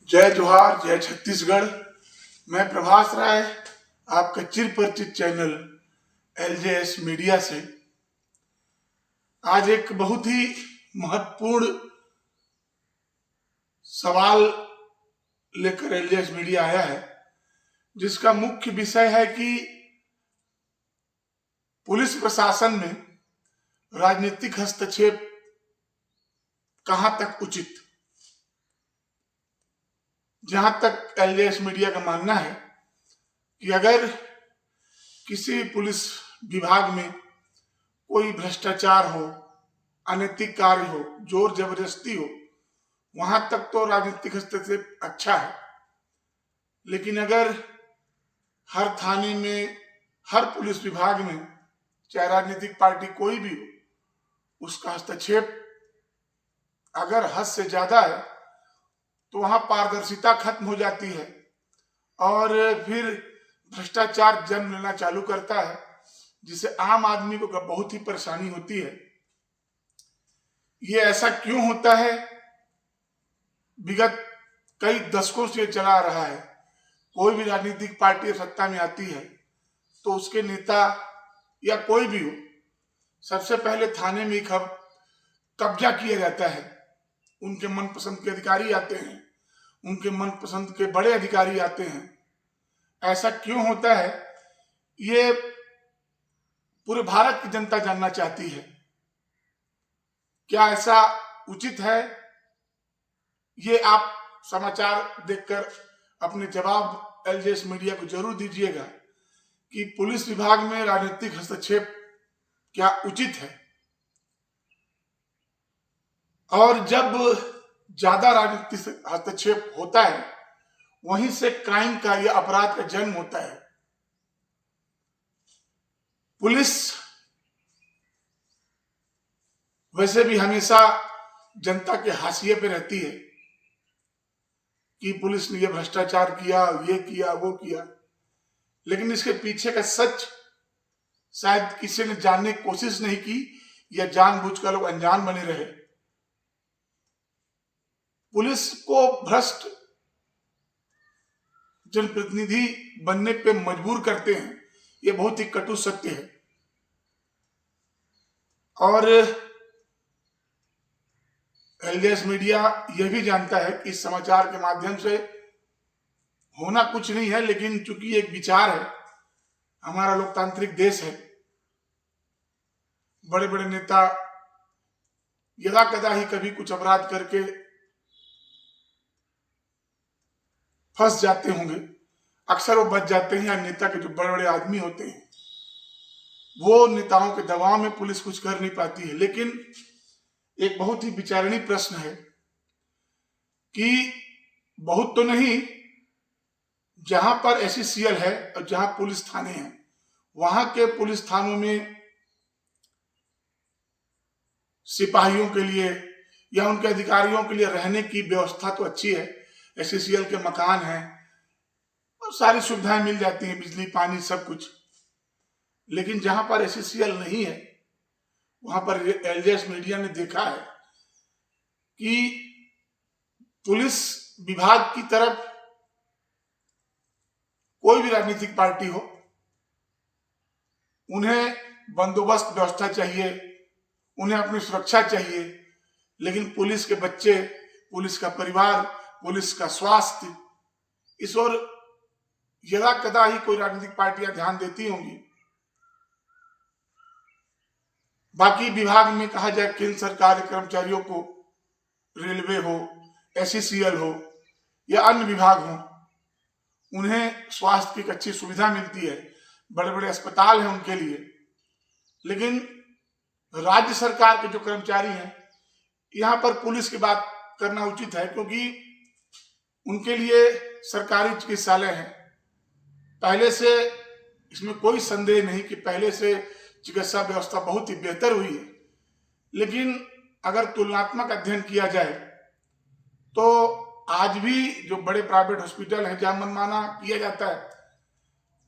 जय जोहार, जय छत्तीसगढ़। मैं प्रभास राय, आपका चिर परिचित चैनल एलजेएस मीडिया से आज एक बहुत ही महत्वपूर्ण सवाल लेकर एलजेएस मीडिया आया है, जिसका मुख्य विषय है कि पुलिस प्रशासन में राजनीतिक हस्तक्षेप कहां तक उचित। जहां तक एलजेएस मीडिया का मानना है कि अगर किसी पुलिस विभाग में कोई भ्रष्टाचार हो, अनैतिक कार्य हो, जोर जबरदस्ती हो, वहां तक तो राजनीतिक हस्तक्षेप अच्छा है। लेकिन अगर हर थाने में, हर पुलिस विभाग में, चाहे राजनीतिक पार्टी कोई भी हो, उसका हस्तक्षेप अगर हद से ज्यादा है तो वहां पारदर्शिता खत्म हो जाती है और फिर भ्रष्टाचार जन्म लेना चालू करता है, जिससे आम आदमी को बहुत ही परेशानी होती है। ये ऐसा क्यों होता है? विगत कई दशकों से चला आ रहा है। कोई भी राजनीतिक पार्टी सत्ता में आती है तो उसके नेता या कोई भी हो, सबसे पहले थाने में कब्जा किया जाता है। उनके मनपसंद के अधिकारी आते हैं, उनके मनपसंद के बड़े अधिकारी आते हैं। ऐसा क्यों होता है, ये पूरे भारत की जनता जानना चाहती है। क्या ऐसा उचित है? ये आप समाचार देखकर अपने जवाब एलजेएस मीडिया को जरूर दीजिएगा कि पुलिस विभाग में राजनीतिक हस्तक्षेप क्या उचित है। और जब ज्यादा राजनीतिक हस्तक्षेप होता है, वहीं से क्राइम का या अपराध का जन्म होता है। पुलिस वैसे भी हमेशा जनता के हाशिए पे रहती है कि पुलिस ने ये भ्रष्टाचार किया, ये किया, वो किया, लेकिन इसके पीछे का सच शायद किसी ने जानने की कोशिश नहीं की या जानबूझकर लोग अनजान बने रहे। पुलिस को भ्रष्ट जनप्रतिनिधि बनने पे मजबूर करते हैं, ये बहुत ही कटु सत्य है। और एलजेएस मीडिया यह भी जानता है कि इस समाचार के माध्यम से होना कुछ नहीं है, लेकिन चूंकि एक विचार है, हमारा लोकतांत्रिक देश है, बड़े बड़े नेता यदा कदा ही कभी कुछ अपराध करके फंस जाते होंगे। अक्सर वो बच जाते हैं, या नेता के जो बड़े बड़े आदमी होते हैं वो नेताओं के दबाव में पुलिस कुछ कर नहीं पाती है। लेकिन एक बहुत ही विचारणीय प्रश्न है कि बहुत तो नहीं, जहां पर एससीएल है और जहां पुलिस थाने हैं, वहां के पुलिस थानों में सिपाहियों के लिए या उनके अधिकारियों के लिए रहने की व्यवस्था तो अच्छी है। एससीएल के मकान हैं और सारी सुविधाएं मिल जाती हैं, बिजली, पानी, सब कुछ। लेकिन जहां पर एससीएल नहीं है, वहां पर एलजेएस मीडिया ने देखा है कि पुलिस विभाग की तरफ कोई भी राजनीतिक पार्टी हो, उन्हें बंदोबस्त व्यवस्था चाहिए, उन्हें अपनी सुरक्षा चाहिए, लेकिन पुलिस के बच्चे, पुलिस का परिवार, पुलिस का स्वास्थ्य, इस ओर यदा कदा ही कोई राजनीतिक पार्टियां ध्यान देती होंगी। बाकी विभाग में कहा जाए, केंद्र सरकार के कर्मचारियों को, रेलवे हो, एससीएल हो या अन्य विभाग हो, उन्हें स्वास्थ्य की एक अच्छी सुविधा मिलती है, बड़े बड़े अस्पताल हैं उनके लिए। लेकिन राज्य सरकार के जो कर्मचारी हैं, यहां पर पुलिस की बात करना उचित है, क्योंकि उनके लिए सरकारी चिकित्सालय है। पहले से इसमें कोई संदेह नहीं कि पहले से चिकित्सा व्यवस्था बहुत ही बेहतर हुई है। लेकिन अगर तुलनात्मक अध्ययन किया जाए तो आज भी जो बड़े प्राइवेट हॉस्पिटल हैं, जहां मनमाना किया जाता है,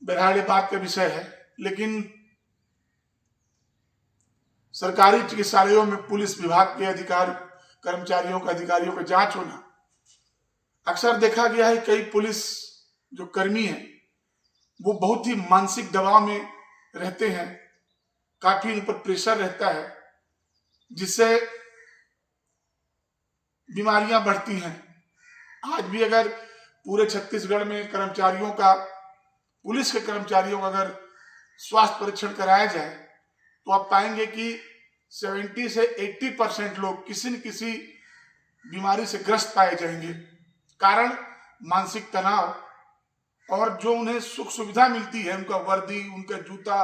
बहरहाल बात का विषय है, लेकिन सरकारी चिकित्सालयों में पुलिस विभाग के अधिकारी, कर्मचारियों का, अधिकारियों का जांच होना अक्सर देखा गया है कई पुलिस जो कर्मी हैं वो बहुत ही मानसिक दबाव में रहते हैं, काफी उन पर प्रेशर रहता है, जिससे बीमारियां बढ़ती हैं। आज भी अगर पूरे छत्तीसगढ़ में कर्मचारियों का, पुलिस के कर्मचारियों का अगर स्वास्थ्य परीक्षण कराया जाए तो आप पाएंगे कि 70 से 80% लोग किसी न किसी बीमारी से ग्रस्त पाए जाएंगे। कारण मानसिक तनाव, और जो उन्हें सुख सुविधा मिलती है, उनका वर्दी, उनका जूता,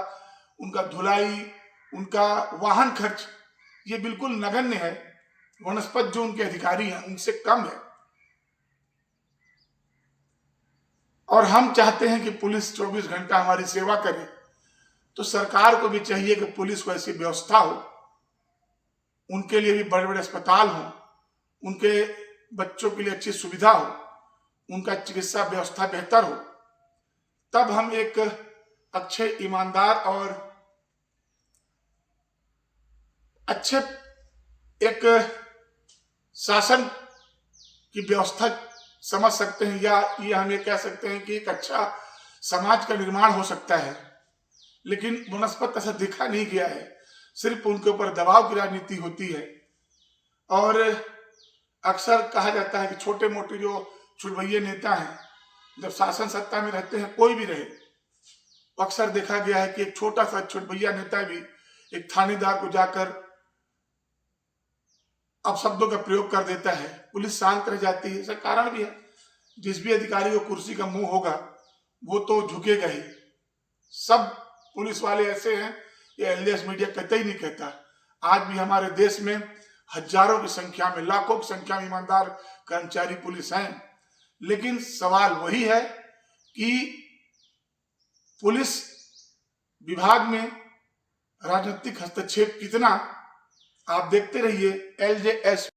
उनका धुलाई, उनका वाहन खर्च, ये बिल्कुल नगण्य है। वनस्पत जो उनके अधिकारी हैं उनसे कम है। और हम चाहते हैं कि पुलिस 24 घंटा हमारी सेवा करे, तो सरकार को भी चाहिए कि पुलिस को ऐसी व्यवस्था हो, उनके लिए भी बड़े बड़े अस्पताल हो, उनके बच्चों के लिए अच्छी सुविधा हो, उनका चिकित्सा व्यवस्था बेहतर हो। तब हम एक अच्छे, ईमानदार और अच्छे एक शासन की व्यवस्था समझ सकते हैं, या ये हम ये कह सकते हैं कि एक अच्छा समाज का निर्माण हो सकता है। लेकिन वनस्पत ऐसा देखा नहीं गया है, सिर्फ उनके ऊपर दबाव की राजनीति होती है। और अक्सर कहा जाता है कि छोटे मोटे जो छुड़वैये नेता हैं, जब शासन सत्ता में रहते हैं, कोई भी रहे, अक्सर देखा गया है कि एक छोटा सा छुड़वैया नेता भी एक थानेदार को जाकर अपशब्दों का प्रयोग कर देता है, पुलिस शांत रह जाती है। इसका कारण भी है, जिस भी अधिकारी को कुर्सी का मुंह होगा वो तो झुकेगा ही। सब पुलिस वाले ऐसे हैं, ये एलडीएस मीडिया कहते ही नहीं कहता। आज भी हमारे देश में हजारों की संख्या में, लाखों की संख्या में ईमानदार कर्मचारी पुलिस हैं। लेकिन सवाल वही है कि पुलिस विभाग में राजनीतिक हस्तक्षेप कितना। आप देखते रहिए LJS